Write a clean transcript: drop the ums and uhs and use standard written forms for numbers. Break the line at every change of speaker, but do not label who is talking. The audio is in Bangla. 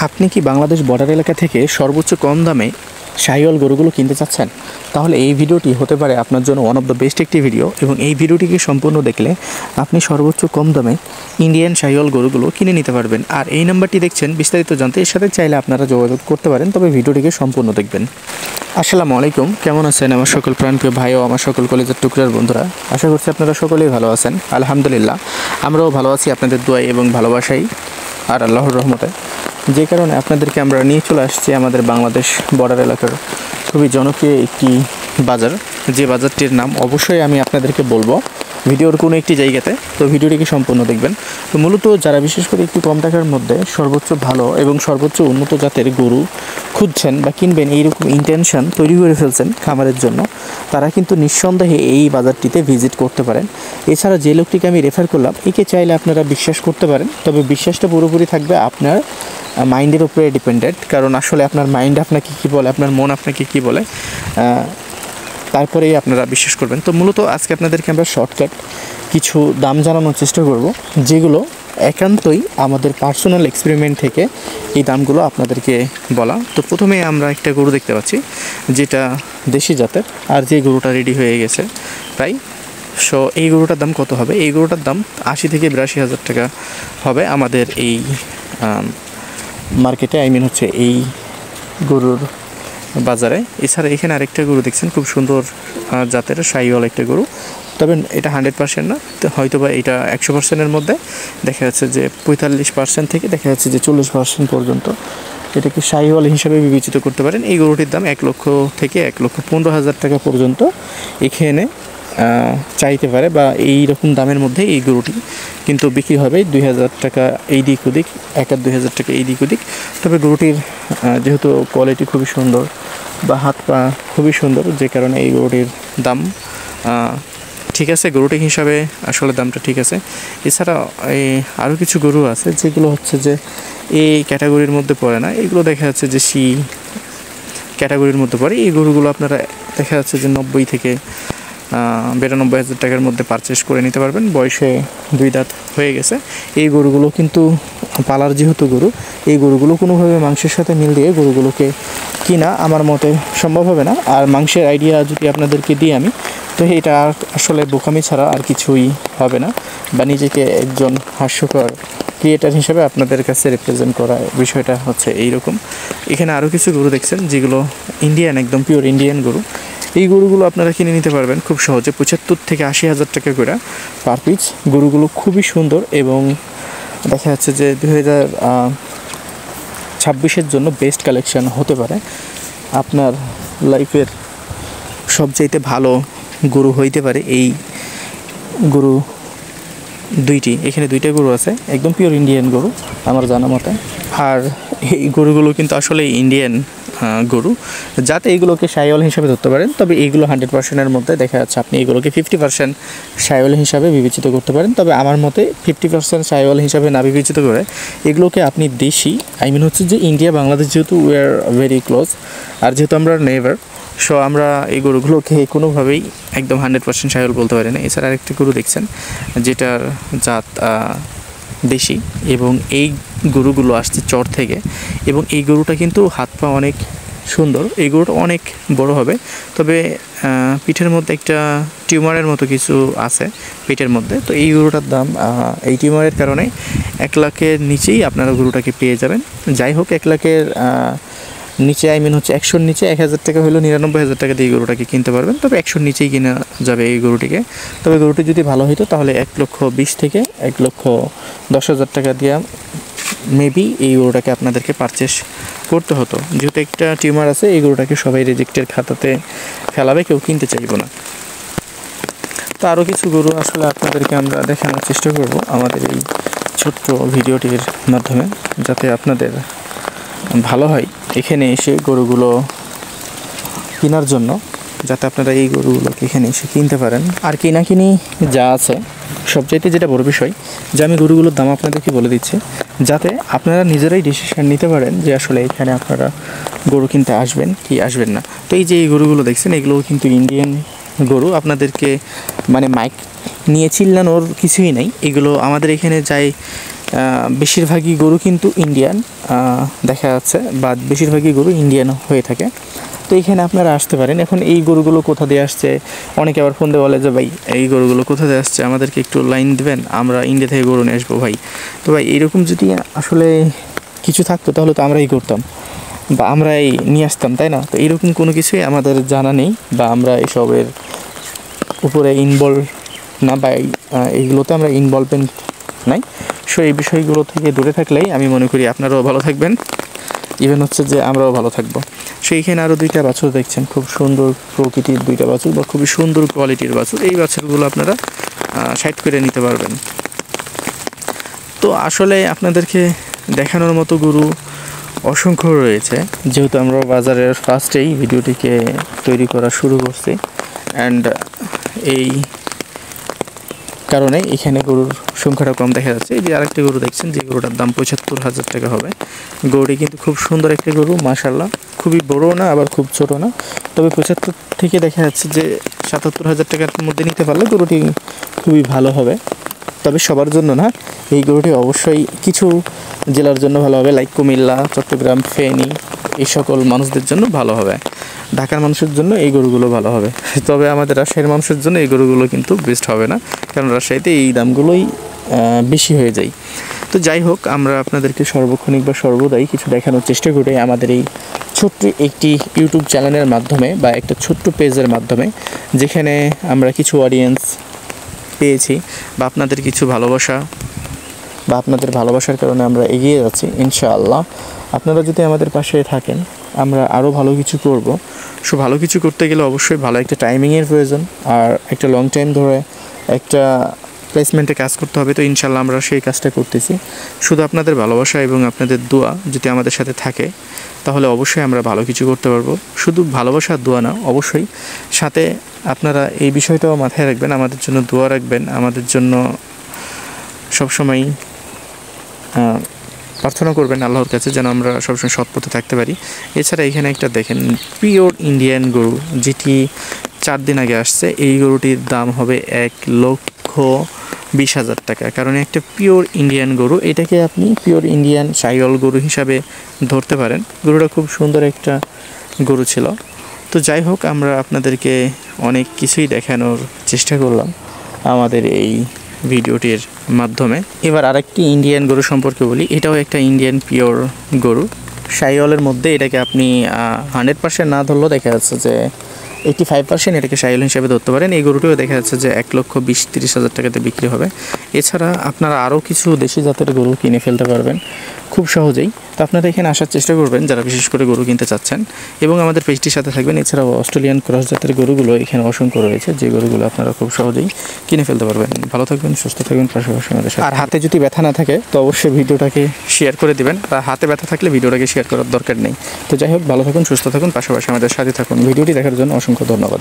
আপনি কি বাংলাদেশ বর্ডার এলাকা থেকে সর্বোচ্চ কম দামে শাহিওয়াল গরুগুলো কিনতে চাচ্ছেন? তাহলে এই ভিডিওটি হতে পারে আপনার জন্য ওয়ান অফ দ্য বেস্ট একটি ভিডিও, এবং এই ভিডিওটিকে সম্পূর্ণ দেখলে আপনি সর্বোচ্চ কম দামে ইন্ডিয়ান শাহিওয়াল গরুগুলো কিনে নিতে পারবেন। আর এই নাম্বারটি দেখছেন, বিস্তারিত জানতে এর সাথে চাইলে আপনারা যোগাযোগ করতে পারেন, তবে ভিডিওটিকে সম্পূর্ণ দেখবেন। আসসালামু আলাইকুম, কেমন আছেন আমার সকল প্রাণপ্রিয় ভাই ও আমার সকল কলেজের টুকরার বন্ধুরা? আশা করছি আপনারা সকলেই ভালো আছেন। আলহামদুলিল্লাহ, আমরাও ভালো আছি আপনাদের দোয়ায় এবং ভালোবাসাই আর আল্লাহর রহমতে। যে কারণে আপনাদেরকে আমরা নিয়ে চলে আসছি আমাদের বাংলাদেশ বর্ডার এলাকার খুবই জনপ্রিয় একটি বাজার, যে বাজারটির নাম অবশ্যই আমি আপনাদেরকে বলবো ভিডিওর কোনো একটি জায়গাতে, তো ভিডিওটিকে সম্পূর্ণ দেখবেন। তো মূলত যারা বিশেষ করে একটু কম টাকার মধ্যে সর্বোচ্চ ভালো এবং সর্বোচ্চ উন্নত জাতের গরু খুঁজছেন বা কিনবেন, এইরকম ইন্টেনশন তৈরি করে ফেলছেন খামারের জন্য, তারা কিন্তু নিঃসন্দেহে এই বাজারটিতে ভিজিট করতে পারেন। এছাড়া যে লোকটিকে আমি রেফার করলাম, একে চাইলে আপনারা বিশ্বাস করতে পারেন, তবে বিশ্বাসটা পুরোপুরি থাকবে আপনার মাইন্ডের উপরে ডিপেন্ডেন্ট। কারণ আসলে আপনার মাইন্ড আপনাকে কী বলে, আপনার মন আপনাকে কী বলে, তারপরেই আপনারা বিশ্বাস করবেন। তো মূলত আজকে আপনাদেরকে আমরা শর্টকাট কিছু দাম জানানোর চেষ্টা করব, যেগুলো একান্তই আমাদের পার্সোনাল এক্সপেরিমেন্ট থেকে এই দামগুলো আপনাদেরকে বলা। তো প্রথমে আমরা একটা গরু দেখতে পাচ্ছি যেটা দেশি জাতের, আর যে গরুটা রেডি হয়ে গেছে প্রায়। সো এই গরুটার দাম কত হবে? এই গরুটার দাম 80 থেকে 82 হাজার টাকা হবে আমাদের এই মার্কেটে, হচ্ছে এই গরুর বাজারে। এছাড়া এখানে আরেকটা গরু দেখছেন, খুব সুন্দর জাতের শাহিওয়াল একটা গরু, তবে এটা 100% না, হয়তো বা এটা 100%-এর মধ্যে দেখা যাচ্ছে যে 45% থেকে দেখা যাচ্ছে যে 40% পর্যন্ত এটাকে শাহিওয়াল হিসাবে বিবেচিত করতে পারেন। এই গরুটির দাম 1 লক্ষ থেকে 1,15,000 টাকা পর্যন্ত এখানে চাইতে পারে, বা এই রকম দামের মধ্যে এই গরুটি কিন্তু বিক্রি হবে 2,000 টাকা এই দিক ওদিক, 1,000-2,000 টাকা এই দিক ওদিক। তবে গরুটির যেহেতু কোয়ালিটি খুবই সুন্দর বা হাত পা খুবই সুন্দর, যে কারণে এই গরুটির দাম ঠিক আছে, গরুটি হিসাবে আসলে দামটা ঠিক আছে। এছাড়া আরও কিছু গরু আছে যেগুলো হচ্ছে যে এই ক্যাটাগরির মধ্যে পড়ে না, এগুলো দেখা যাচ্ছে যে সি ক্যাটাগরির মধ্যে পড়ে। এই গরুগুলো আপনারা দেখা যাচ্ছে যে 90 থেকে 92 হাজার টাকার মধ্যে পারচেস করে নিতে পারবেন। বয়সে 2 দাঁত হয়ে গেছে এই গরুগুলো, কিন্তু পালার যেহেতু গরু, এই গরুগুলো কোনোভাবে মাংসের সাথে মিল দিয়ে গরুগুলোকে কিনা আমার মতে সম্ভব হবে না। আর মাংসের আইডিয়া যদি আপনাদেরকে দিই আমি, তো এটা আসলে বোকামি ছাড়া আর কিছুই হবে না, বা নিজেকে একজন হাস্যকর ক্রিয়েটার হিসেবে আপনাদের কাছে রিপ্রেজেন্ট করা, বিষয়টা হচ্ছে এইরকম। এখানে আরও কিছু গরু দেখছেন যেগুলো ইন্ডিয়ান, একদম পিওর ইন্ডিয়ান গরু। এই গরুগুলো আপনারা কিনে নিতে পারবেন খুব সহজে 75 থেকে 80 হাজার টাকা করে পার পিস। গরুগুলো খুবই সুন্দর এবং দেখা যাচ্ছে যে 2026-এর জন্য বেস্ট কালেকশন হতে পারে। আপনার লাইফের সবচাইতে ভালো গরু হইতে পারে এই গরু দুইটি। এখানে 2টা গরু আছে, একদম পিওর ইন্ডিয়ান গরু আমার জানা মতে। আর এই গরুগুলো কিন্তু আসলে ইন্ডিয়ান গরু, যাতে এইগুলোকে শাহিওয়াল হিসাবে ধরতে পারেন। তবে এইগুলো 100%-এর মধ্যে দেখা যাচ্ছে আপনি এইগুলোকে 50% শাহিওয়াল হিসাবে বিবেচিত করতে পারেন। তবে আমার মতে 50% শাহিওয়াল হিসাবে না বিবেচিত করে এগুলোকে আপনি দেশি, হচ্ছে যে ইন্ডিয়া বাংলাদেশ যেহেতু উই আর ভেরি ক্লোজ, আর যেহেতু আমরা নেইবার, সো আমরা এই গরুগুলোকে কোনোভাবেই একদম 100% শাহিওয়াল বলতে পারি না। এছাড়া আরেকটি গরু দেখছেন যেটার জাত দেশি, এবং এই গরুগুলো আসছে চর থেকে, এবং এই গরুটা কিন্তু হাত পা অনেক সুন্দর। এই গরুটা অনেক বড় হবে, তবে পিঠের মধ্যে একটা টিউমারের মতো কিছু আছে পেটের মধ্যে। তো এই গরুটার দাম এই টিউমারের কারণে 1 লাখের নিচেই আপনারা গরুটাকে পেয়ে যাবেন। যাই হোক, 1 লাখের নিচে, হচ্ছে 100-র নিচে 1,000 টাকা হলেও 99,000 টাকা দিয়ে গরুটাকে কিনতে পারবেন। তবে 100-র নিচেই কিনা যাবে এই গরুটিকে। তবে গরুটি যদি ভালো হতো তাহলে 1,20,000 থেকে 1,10,000 টাকা দিয়ে মেবি এই গরুটাকে আপনাদেরকে পারচেস করতে হতো। যেহেতু একটা টিউমার আছে, এই গরুটাকে সবাই রিজেক্টের খাতাতে ফেলাবে, কেউ কিনতে চাইব না। তো আরও কিছু গরু আসলে আপনাদেরকে আমরা দেখানোর চেষ্টা করব আমাদের এই ছোট্ট ভিডিওটির মাধ্যমে, যাতে আপনাদের ভালো হয় এখানে এসে গরুগুলো কেনার জন্য, যাতে আপনারা এই গরুগুলোকে এখানে এসে কিনতে পারেন। আর কিনি যা আছে, সবচাইতে যেটা বড় বিষয় যে আমি গরুগুলোর দাম আপনাদেরকে বলে দিচ্ছি, যাতে আপনারা নিজেরাই ডিসিশন নিতে পারেন যে আসলে এখানে আপনারা গরু কিনতে আসবেন কি আসবেন না। তো এই যে এই গরুগুলো দেখছেন, এগুলোও কিন্তু ইন্ডিয়ান গরু। আপনাদেরকে মাইক নিয়ে চিল্লানোর কিছুই নেই, এগুলো আমাদের এখানে যাই বেশিরভাগই গরু কিন্তু ইন্ডিয়ান দেখা যাচ্ছে, বা বেশিরভাগই গরু ইন্ডিয়ান হয়ে থাকে। তো এইখানে আপনারা আসতে পারেন। এখন এই গরুগুলো কোথা দিয়ে আসছে, অনেকে আবার ফোন দিয়ে বলে যে ভাই এই গরুগুলো কোথা দিয়ে আসছে, আমাদেরকে একটু লাইন দেবেন, আমরা ইন্ডিয়া থেকে গরু নিয়ে আসবো ভাই। তো ভাই এরকম যদি আসলে কিছু থাকতো তাহলে তো আমরাই করতাম বা আমরাই নিয়ে আসতাম, তাই না? তো এরকম কোনো কিছুই আমাদের জানা নেই, বা আমরা এসবের উপরে ইনভলভ না, বা এইগুলোতে আমরা ইনভলভমেন্ট নাই। সো এই বিষয়গুলো থেকে দূরে থাকলেই আমি মনে করি আপনারাও ভালো থাকবেন, ইভেন হচ্ছে যে আমরাও ভালো থাকবো। সেইখানে আরও 2টা বাছুর দেখছেন, খুব সুন্দর প্রকৃতির 2টা বাছুর, বা খুবই সুন্দর কোয়ালিটির বাছুর। এই বাছুরগুলো আপনারা সাইড করে নিতে পারবেন। তো আসলে আপনাদেরকে দেখানোর মতো গরু অসংখ্য রয়েছে, যেহেতু আমরা বাজারের ফার্স্টেই ভিডিওটিকে তৈরি করা শুরু করছি, অ্যান্ড এই কারণে এখানে গরুর সংখ্যাটা কম দেখা যাচ্ছে। এই যে আরেকটা গরু দেখছেন, যে গরুটার দাম 75,000 টাকা হবে। গরুটি কিন্তু খুব সুন্দর একটা গরু, মাশাআল্লাহ, খুবই বড় না আবার খুব ছোট না, তবে 75 থেকে দেখা যাচ্ছে যে 77,000 টাকার মধ্যে নিতে পারলে গরুটি খুবই ভালো হবে। তবে সবার জন্য না, এই গরুটি অবশ্যই কিছু জেলার জন্য ভালো হবে, লাইক কুমিল্লা, চট্টগ্রাম, ফেনী, এই সকল মানুষদের জন্য ভালো হবে। ঢাকার মানুষের জন্য এই গরুগুলো ভালো হবে, তবে আমাদের রাজশাহীর মানুষের জন্য এই গরুগুলো কিন্তু বেস্ট হবে না, কারণ রাজশাহীতে এই দামগুলোই বেশি হয়ে যায়। তো যাই হোক, আমরা আপনাদেরকে সর্বক্ষণিক বা সর্বদাই কিছু দেখানোর চেষ্টা করি আমাদের এই ছোট্ট একটি ইউটিউব চ্যানেলের মাধ্যমে, বা একটা ছোট্ট পেজের মাধ্যমে, যেখানে আমরা কিছু অডিয়েন্স পেয়েছি, বা আপনাদের কিছু ভালোবাসা, বা আপনাদের ভালোবাসার কারণে আমরা এগিয়ে যাচ্ছি ইনশাআল্লাহ। আপনারা যদি আমাদের পাশে থাকেন, আমরা আরও ভালো কিছু করব। সো ভালো কিছু করতে গেলে অবশ্যই ভালো একটা টাইমিংয়ের প্রয়োজন, আর একটা লং টাইম ধরে একটা প্লেসমেন্টে কাজ করতে হবে। তো ইনশাআল্লাহ আমরা সেই কাজটা করতেছি। শুধু আপনাদের ভালোবাসা এবং আপনাদের দোয়া যদি আমাদের সাথে থাকে, তাহলে অবশ্যই আমরা ভালো কিছু করতে পারবো। শুধু ভালোবাসা আর দোয়া না, অবশ্যই সাথে আপনারা এই বিষয়টাও মাথায় রাখবেন, আমাদের জন্য দোয়া রাখবেন, আমাদের জন্য সবসময় প্রার্থনা করবেন আল্লাহর কাছে, যেন আমরা সবসময় সৎ পথে থাকতে পারি। এছাড়া এখানে একটা দেখেন পিওর ইন্ডিয়ান গরু, যেটি 4 দিন আগে আসছে। এই গরুটির দাম হবে 1,20,000 টাকা, কারণ একটা পিওর ইন্ডিয়ান গরু। এটাকে আপনি পিওর ইন্ডিয়ান শাহিওয়াল গরু হিসাবে ধরতে পারেন। গরুটা খুব সুন্দর একটা গরু ছিল। তো যাই হোক, আমরা আপনাদেরকে অনেক কিছুই দেখানোর চেষ্টা করলাম আমাদের এই ভিডিওটির মাধ্যমে। এবার আরেকটি ইন্ডিয়ান গরু সম্পর্কে বলি। এটাও একটা ইন্ডিয়ান পিওর গরু, শাহিওয়ালের মধ্যে। এটাকে আপনি 100% না ধরলেও দেখা যাচ্ছে যে 85% এটাকে শাহিওয়াল হিসাবে ধরতে পারেন। এই গরুটিও দেখা যাচ্ছে যে 1,20,000-30,000 টাকাতে বিক্রি হবে। এছাড়া আপনারা আরও কিছু দেশি জাতের গরু কিনে ফেলতে পারবেন খুব সহজেই। তো আপনারা এখানে আসার চেষ্টা করবেন যারা বিশেষ করে গরু কিনতে চাচ্ছেন, এবং আমাদের পেজটির সাথে থাকবেন। এছাড়াও অস্ট্রেলিয়ান ক্রস জাতের গরুগুলো এখানে অসংখ্য রয়েছে, যে গরুগুলো আপনারা খুব সহজেই কিনে ফেলতে পারবেন। ভালো থাকবেন, সুস্থ থাকবেন, পাশাপাশি আমাদের সাথে। আর হাতে যদি ব্যথা না থাকে তো অবশ্যই ভিডিওটাকে শেয়ার করে দিবেন, বা হাতে ব্যথা থাকলে ভিডিওটাকে শেয়ার করার দরকার নেই। তো যাই হোক, ভালো থাকুন, সুস্থ থাকুন, পাশাপাশি আমাদের সাথে থাকুন। ভিডিওটি দেখার জন্য অসংখ্য ধন্যবাদ।